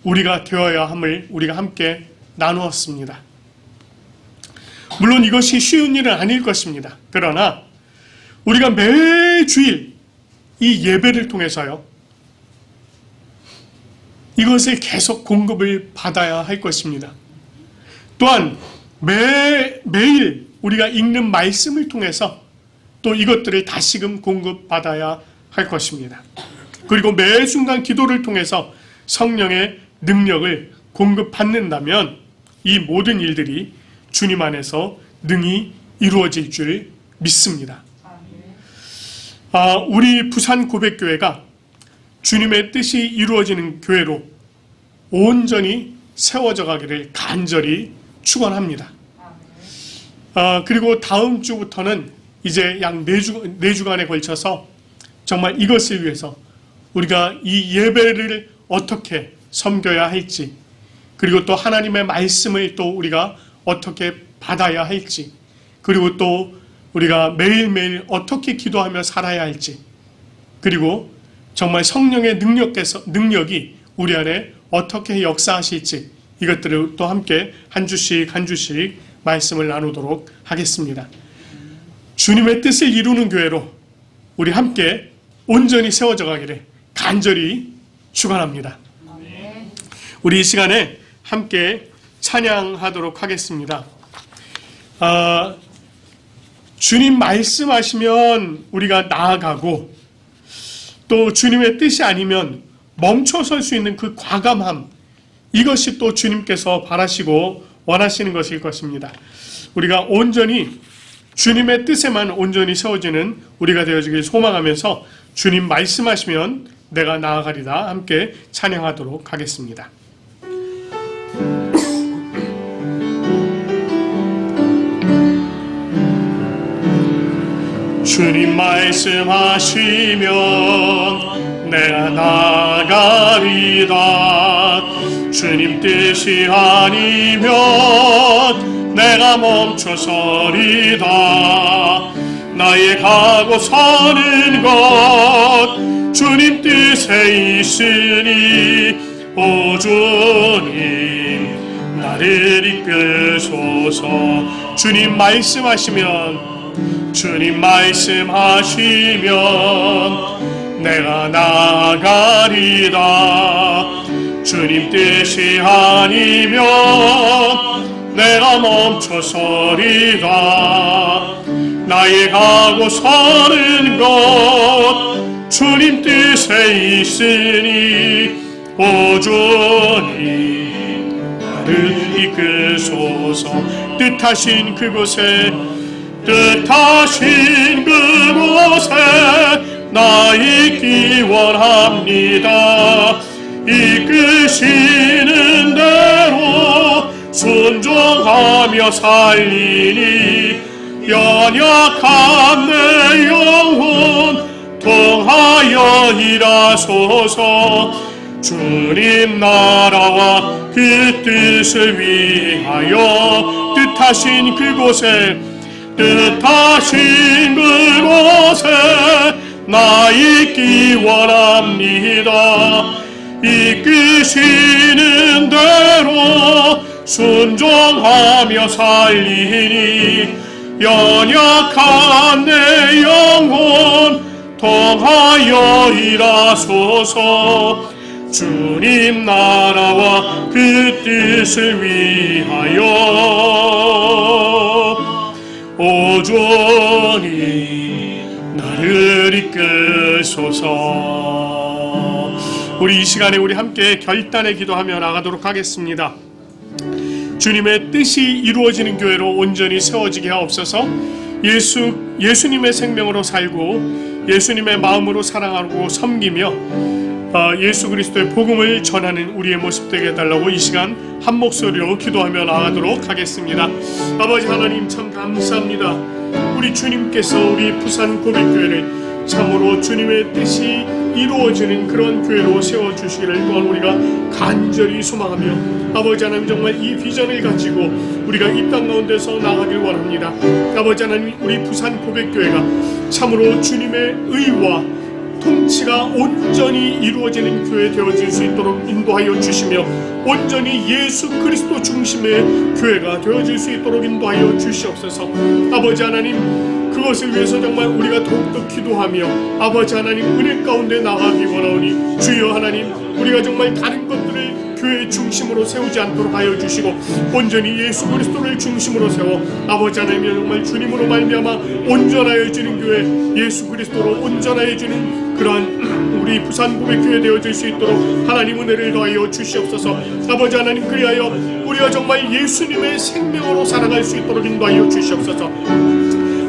우리가 되어야 함을 우리가 함께 나누었습니다. 물론 이것이 쉬운 일은 아닐 것입니다. 그러나 우리가 매주일 이 예배를 통해서요, 이것을 계속 공급을 받아야 할 것입니다. 또한 매일 우리가 읽는 말씀을 통해서 또 이것들을 다시금 공급받아야 할 것입니다. 그리고 매 순간 기도를 통해서 성령의 능력을 공급받는다면 이 모든 일들이 주님 안에서 능히 이루어질 줄 믿습니다. 우리 부산 고백교회가 주님의 뜻이 이루어지는 교회로 온전히 세워져 가기를 간절히 축원합니다. 그리고 다음 주부터는 이제 약 4주간에 걸쳐서 정말 이것을 위해서 우리가 이 예배를 어떻게 섬겨야 할지, 그리고 또 하나님의 말씀을 또 우리가 어떻게 받아야 할지, 그리고 또 우리가 매일매일 어떻게 기도하며 살아야 할지, 그리고 정말 성령의 능력이 우리 안에 어떻게 역사하실지, 이것들을 또 함께 한 주씩 말씀을 나누도록 하겠습니다. 주님의 뜻을 이루는 교회로 우리 함께 온전히 세워져 가기를 간절히 축원합니다. 우리 이 시간에 함께 찬양하도록 하겠습니다. 주님 말씀하시면 우리가 나아가고 또 주님의 뜻이 아니면 멈춰설 수 있는 그 과감함, 이것이 또 주님께서 바라시고 원하시는 것일 것입니다. 우리가 온전히 주님의 뜻에만 온전히 세워지는 우리가 되어지길 소망하면서 주님 말씀하시면 내가 나아가리라 함께 찬양하도록 하겠습니다. 주님 말씀하시면 내가 나아가리라. 주님 뜻이 아니면 내가 멈춰서리다. 나의 가고 서는 것 주님 뜻에 있으니 오 주님 나를 이끄소서. 주님 말씀하시면 내가 나아가리라. 주님 뜻이 아니면 내가 멈춰서리라. 나의 가고 서는 것 주님 뜻에 있으니 오 주님 나를 이끄소서. 뜻하신 그곳에 나 있기 원합니다. 이끄시는 대로 순종하며 살리니 연약한 내 영혼 통하여 일하소서. 주님 나라와 그 뜻을 위하여 뜻하신 그곳에 나 있기 원합니다. 이끄시는 대로 순종하며 살리니 연약한 내 영혼 통하여 일하소서. 주님 나라와 그 뜻을 위하여 오존히 나를 이끄소서. 우리 이 시간에 우리 함께 결단의 기도하며 나가도록 하겠습니다. 주님의 뜻이 이루어지는 교회로 온전히 세워지게 하옵소서. 예수님의 생명으로 살고 예수님의 마음으로 사랑하고 섬기며 예수 그리스도의 복음을 전하는 우리의 모습 되게 해달라고 이 시간 한 목소리로 기도하며 나가도록 하겠습니다. 아버지 하나님 참 감사합니다. 우리 주님께서 우리 부산 고백교회를 참으로 주님의 뜻이 이루어지는 그런 교회로 세워주시기를 또한 우리가 간절히 소망하며 아버지 하나님 정말 이 비전을 가지고 우리가 이 땅 가운데서 나가길 원합니다. 아버지 하나님 우리 부산 고백교회가 참으로 주님의 의와 통치가 온전히 이루어지는 교회 되어질 수 있도록 인도하여 주시며 온전히 예수 그리스도 중심의 교회가 되어질 수 있도록 인도하여 주시옵소서. 아버지 하나님 그것을 위해서 정말 우리가 더욱더 기도하며 아버지 하나님 은혜 가운데 나가기 원하오니 주여 하나님 우리가 정말 다른 것들을 교회 중심으로 세우지 않도록 하여 주시고 온전히 예수 그리스도를 중심으로 세워 아버지 하나님 정말 주님으로 말미암아 온전하여지는 교회 예수 그리스도로 온전하여지는 그러한 우리 부산 고백교회 되어질 수 있도록 하나님 은혜를 더하여 주시옵소서. 아버지 하나님 그리하여 우리가 정말 예수님의 생명으로 살아갈 수 있도록 인도하여 주시옵소서.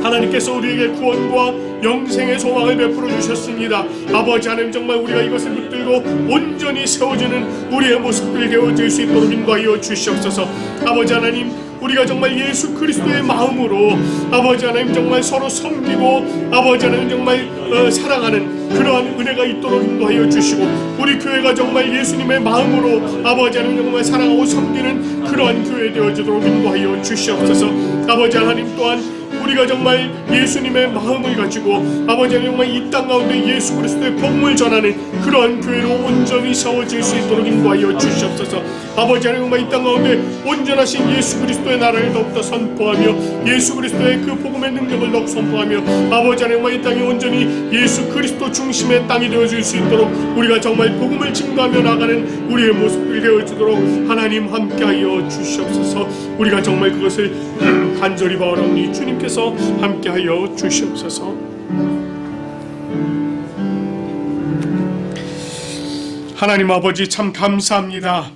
하나님께서 우리에게 구원과 영생의 소망을 베풀어 주셨습니다. 아버지 하나님 정말 우리가 이것을 붙들고 온전히 세워지는 우리의 모습들이 되어질 수 있도록 인도하여 주시옵소서. 아버지 하나님 우리가 정말 예수 그리스도의 마음으로 아버지 하나님 정말 서로 섬기고 아버지 하나님 정말 사랑하는 그러한 은혜가 있도록 인도하여 주시고 우리 교회가 정말 예수님의 마음으로 아버지 하나님 정말 사랑하고 섬기는 그러한 교회 되어지도록 인도하여 주시옵소서. 아버지 하나님 또한 우리가 정말 예수님의 마음을 가지고 아버지 하나님 정말 이 땅 가운데 예수 그리스도의 복음을 전하는 그러한 교회로 온전히 세워질 수 있도록 인도하여 주시옵소서. 아버지 하나님 정말 이 땅 가운데 온전하신 예수 그리스도의 나라를 더욱더 선포하며 예수 그리스도의 그 복음의 능력을 더욱 선포하며 아버지 하나님 정말 이 땅이 온전히 예수 그리스도 중심의 땅이 되어질 수 있도록 우리가 정말 복음을 증거하며 나가는 우리의 모습들이 되어지도록 하나님 함께하여 주시옵소서. 우리가 정말 그것을 간절히 바라오니 주님께서 함께하여 주시옵소서. 하나님 아버지 참 감사합니다.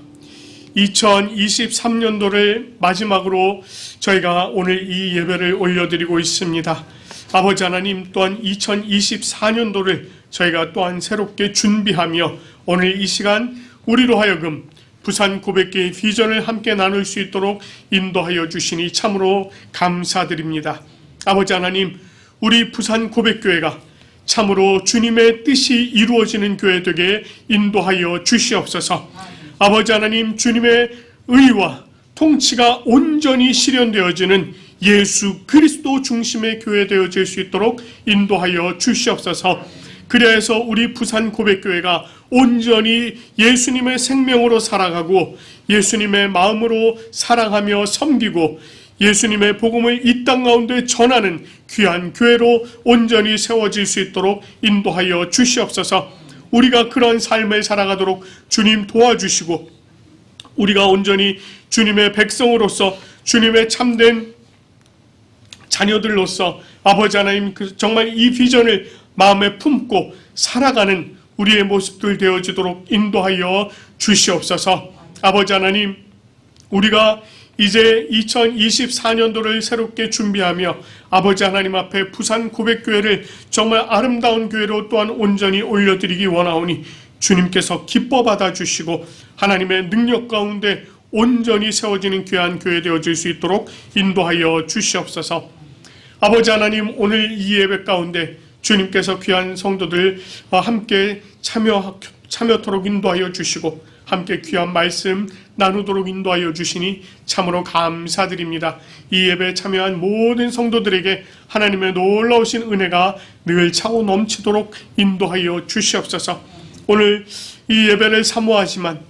2023년도를 마지막으로 저희가 오늘 이 예배를 올려드리고 있습니다. 아버지 하나님 또한 2024년도를 저희가 또한 새롭게 준비하며 오늘 이 시간 우리로 하여금 부산 고백교회의 비전을 함께 나눌 수 있도록 인도하여 주시니 참으로 감사드립니다. 아버지 하나님 우리 부산 고백교회가 참으로 주님의 뜻이 이루어지는 교회 되게 인도하여 주시옵소서. 아버지 하나님 주님의 의와 통치가 온전히 실현되어지는 예수 그리스도 중심의 교회 되어질 수 있도록 인도하여 주시옵소서. 그래서 우리 부산 고백교회가 온전히 예수님의 생명으로 살아가고 예수님의 마음으로 사랑하며 섬기고 예수님의 복음을 이 땅 가운데 전하는 귀한 교회로 온전히 세워질 수 있도록 인도하여 주시옵소서. 우리가 그런 삶을 살아가도록 주님 도와주시고 우리가 온전히 주님의 백성으로서 주님의 참된 자녀들로서 아버지 하나님 정말 이 비전을 마음에 품고 살아가는 우리의 모습들 되어지도록 인도하여 주시옵소서. 아버지 하나님 우리가 이제 2024년도를 새롭게 준비하며 아버지 하나님 앞에 부산 고백교회를 정말 아름다운 교회로 또한 온전히 올려드리기 원하오니 주님께서 기뻐 받아주시고 하나님의 능력 가운데 온전히 세워지는 귀한 교회 되어질 수 있도록 인도하여 주시옵소서. 아버지 하나님 오늘 이 예배 가운데 주님께서 귀한 성도들과 함께 참여 참여토록 인도하여 주시고 함께 귀한 말씀 나누도록 인도하여 주시니 참으로 감사드립니다. 이 예배에 참여한 모든 성도들에게 하나님의 놀라우신 은혜가 늘 차고 넘치도록 인도하여 주시옵소서. 오늘 이 예배를 사모하지만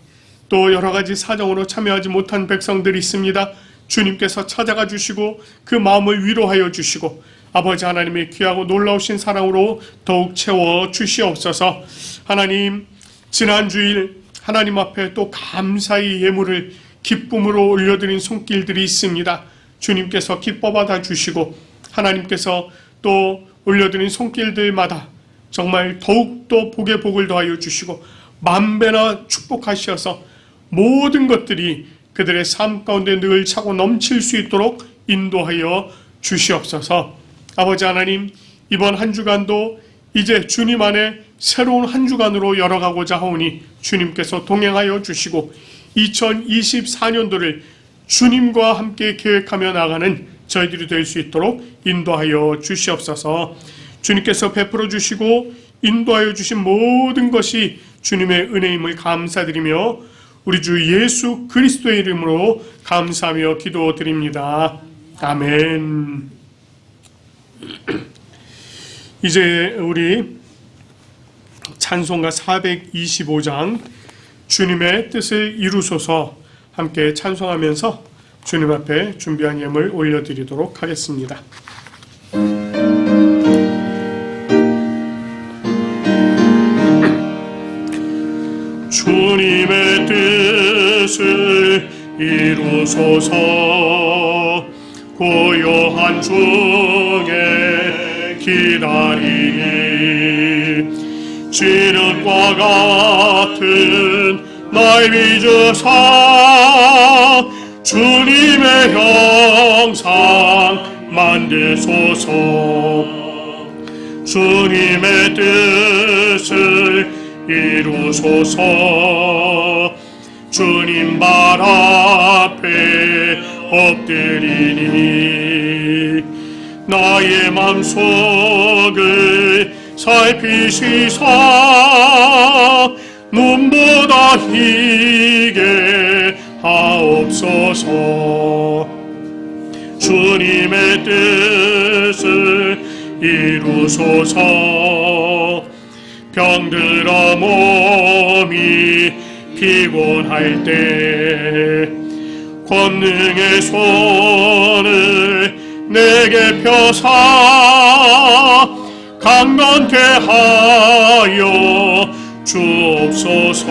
또 여러 가지 사정으로 참여하지 못한 백성들이 있습니다. 주님께서 찾아가 주시고 그 마음을 위로하여 주시고 아버지 하나님의 귀하고 놀라우신 사랑으로 더욱 채워 주시옵소서. 하나님, 지난 주일 하나님 앞에 또 감사의 예물을 기쁨으로 올려드린 손길들이 있습니다. 주님께서 기뻐 받아 주시고 하나님께서 또 올려드린 손길들마다 정말 더욱더 복에 복을 더하여 주시고 만배나 축복하셔서 모든 것들이 그들의 삶 가운데 늘 차고 넘칠 수 있도록 인도하여 주시옵소서. 아버지 하나님, 이번 한 주간도 이제 주님 안에 새로운 한 주간으로 열어가고자 하오니 주님께서 동행하여 주시고 2024년도를 주님과 함께 계획하며 나가는 저희들이 될 수 있도록 인도하여 주시옵소서. 주님께서 베풀어 주시고 인도하여 주신 모든 것이 주님의 은혜임을 감사드리며 우리 주 예수 그리스도의 이름으로 감사하며 기도드립니다. 아멘. 이제 우리 찬송가 425장 주님의 뜻을 이루소서 함께 찬송하면서 주님 앞에 준비한 예물 올려드리도록 하겠습니다. 주님의 뜻을 이루소서 고요한 중에 기다리니 진흙과 같은 날 빚으사 주님의 형상 만드소서. 주님의 뜻을 이루소서. 주님 발 앞에 엎드리니 나의 맘속을 살피시사 눈보다 희게 하옵소서. 주님의 뜻을 이루소서. 병들어 몸이 피곤할 때 권능의 손을 내게 펴사 강건케 하여 주옵소서.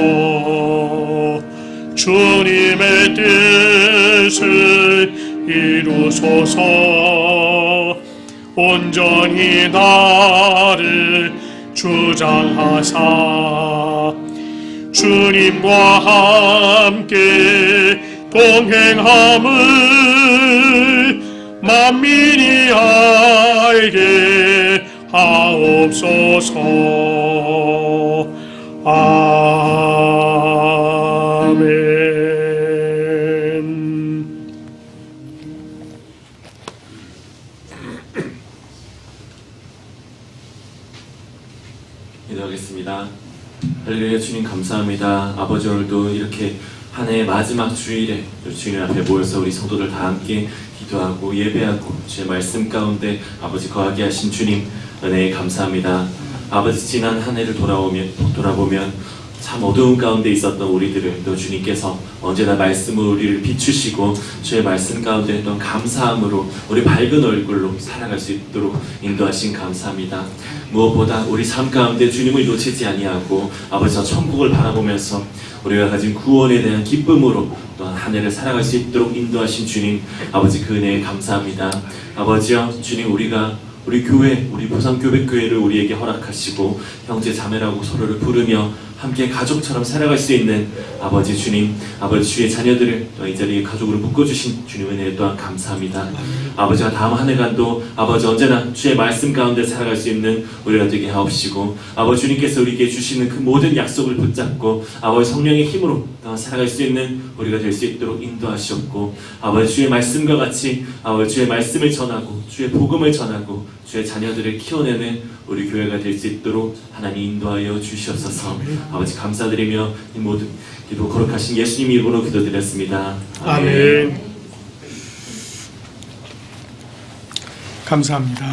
주님의 뜻을 이루소서. 온전히 나를 주장하사 주님과 함께 동행함을 만민이 알게 하옵소서. 아멘. 기도하겠습니다. 할렐루야. 주님 감사합니다. 아버지, 오늘도 이렇게 한 해의 마지막 주일에 주님 앞에 모여서 우리 성도들 다 함께 기도하고 예배하고 주의 말씀 가운데 아버지 거하게 하신 주님 은혜에 감사합니다. 아버지, 지난 한 해를 돌아보면 참 어두운 가운데 있었던 우리들을 또 주님께서 언제나 말씀으로 우리를 비추시고 주의 말씀 가운데 또 감사함으로 우리 밝은 얼굴로 살아갈 수 있도록 인도하신 감사합니다. 무엇보다 우리 삶 가운데 주님을 놓치지 아니하고 아버지 저 천국을 바라보면서 우리가 가진 구원에 대한 기쁨으로 또한 한 해를 살아갈 수 있도록 인도하신 주님 아버지 그 은혜에 감사합니다. 아버지여 주님, 우리 교회, 우리 부산교백교회를 우리에게 허락하시고 형제 자매라고 서로를 부르며 함께 가족처럼 살아갈 수 있는 아버지 주님, 아버지 주의 자녀들을 또 이 자리에 가족으로 묶어주신 주님의 은혜에 또한 감사합니다. 아버지가 다음 한 해간도 아버지 언제나 주의 말씀 가운데 살아갈 수 있는 우리가 되게 하옵시고 아버지 주님께서 우리에게 주시는 그 모든 약속을 붙잡고 아버지 성령의 힘으로 또한 살아갈 수 있는 우리가 될 수 있도록 인도하시옵고 아버지 주의 말씀과 같이 아버지 주의 말씀을 전하고 주의 복음을 전하고 주의 자녀들을 키워내는 우리 교회가 될 수 있도록 하나님 인도하여 주시옵소서. 아버지 감사드리며 이 모든 기도 거룩하신 예수님 이름으로 기도드렸습니다. 아멘. 감사합니다.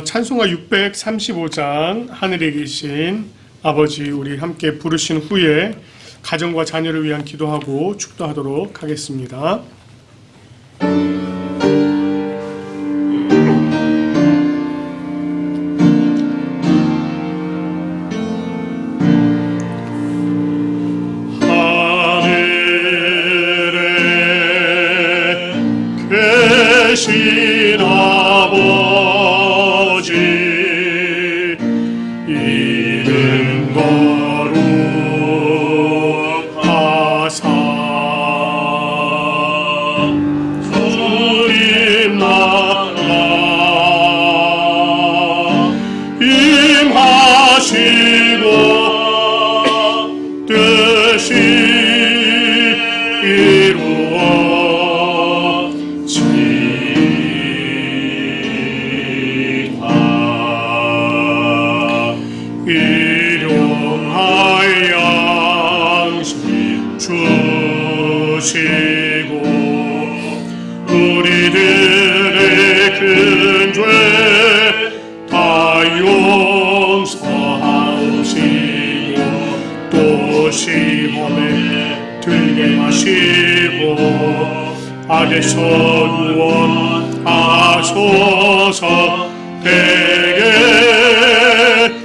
찬송가 635장 하늘에 계신 아버지 우리 함께 부르신 후에 가정과 자녀를 위한 기도하고 축도하도록 하겠습니다. 계신 아버지 이름 거룩하사 주님 나라 임하시고 뜻이 주시고 우리들의 큰 죄 다 용서하시고 또 시험에 들게 마시고 악에서 구원하소서. 대개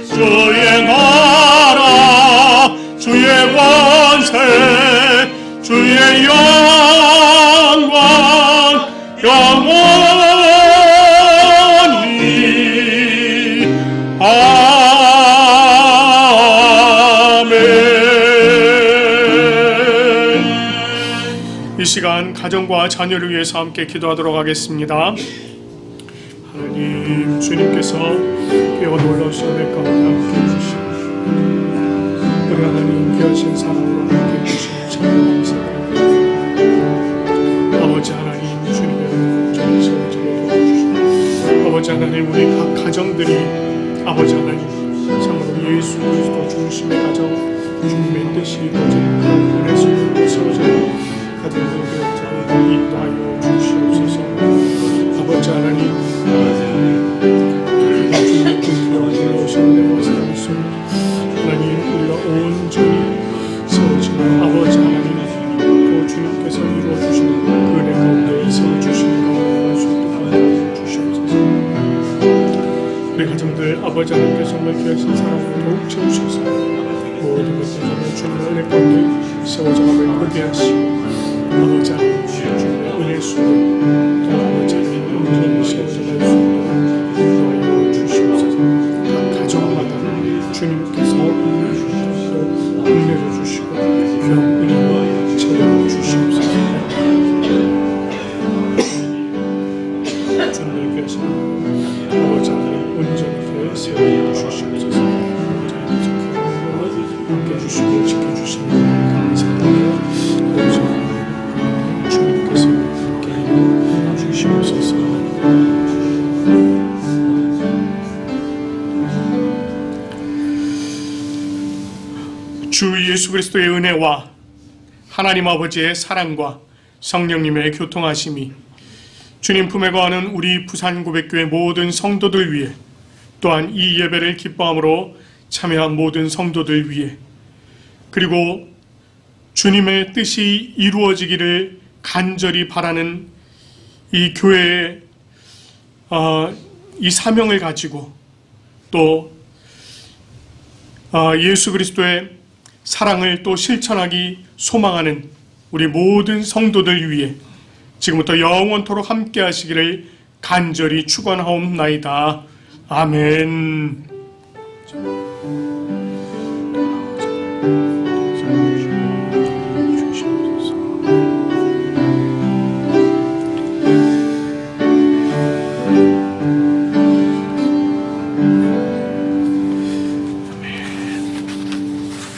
주의 나라 주의 권세 주의 영광 영원히 아멘. 이 시간 가정과 자녀를 위해서 함께 기도하도록 하겠습니다. 하나님 주님께서 깨어 놀라우신 은혜 가운데 함께 해주시고 우리 하나님 귀하신 사랑으로 함께 해주시고 참 감사합니다. 아버지 하나님 주님의 은혜를 도와주시고 아버지 하나님 우리 각 가정들이 아버지 하나님 참으로 예수 그리스도 중심의 가정 주님의 뜻이 이루어지는 그런 은혜 속에 세워져는 가정들 인도하여 주시옵소서. 아버지 하나님 주님의 뜻으로 놀라우신 은혜와 사랑 속에 하나님 우리가 온전히 세워지는 아버지 하나님 또 주님께서 이루어주시는 그 은혜 가운데 세워주시는 가운데 수 있도록 주시옵소서. 우리 가정들 아버지 하나님께서 정말 귀하신 사랑으로 더욱 채우셔서 모든 것들 정말 주님의 은혜 가운데 세워져가며 거대하시고 아버지 하나님 주님의 은혜 속에 또 아버지 하나님 온전히 세워져갈 수 있도록 인도하여 주시옵소서. 각 가정마다 주님께서 또 은혜를 주시고 귀한 은혜와 채워 주시옵소서. 주님의 귀하신 아버지 하나님 온전히 세워 주시옵소서. 함께 주시고 지켜주시는 감사드리며 아버지 하나님 주님께서 함께 주시옵소서. 주 예수 그리스도의 은혜와 하나님 아버지의 사랑과 성령님의 교통하심이 주님 품에 거하는 우리 부산고백교회 모든 성도들 위해 또한 이 예배를 기뻐함으로 참여한 모든 성도들 위해 그리고 주님의 뜻이 이루어지기를 간절히 바라는 이 교회의 이 사명을 가지고 또 예수 그리스도의 사랑을 또 실천하기 소망하는 우리 모든 성도들 위해 지금부터 영원토록 함께 하시기를 간절히 축원하옵나이다. 아멘.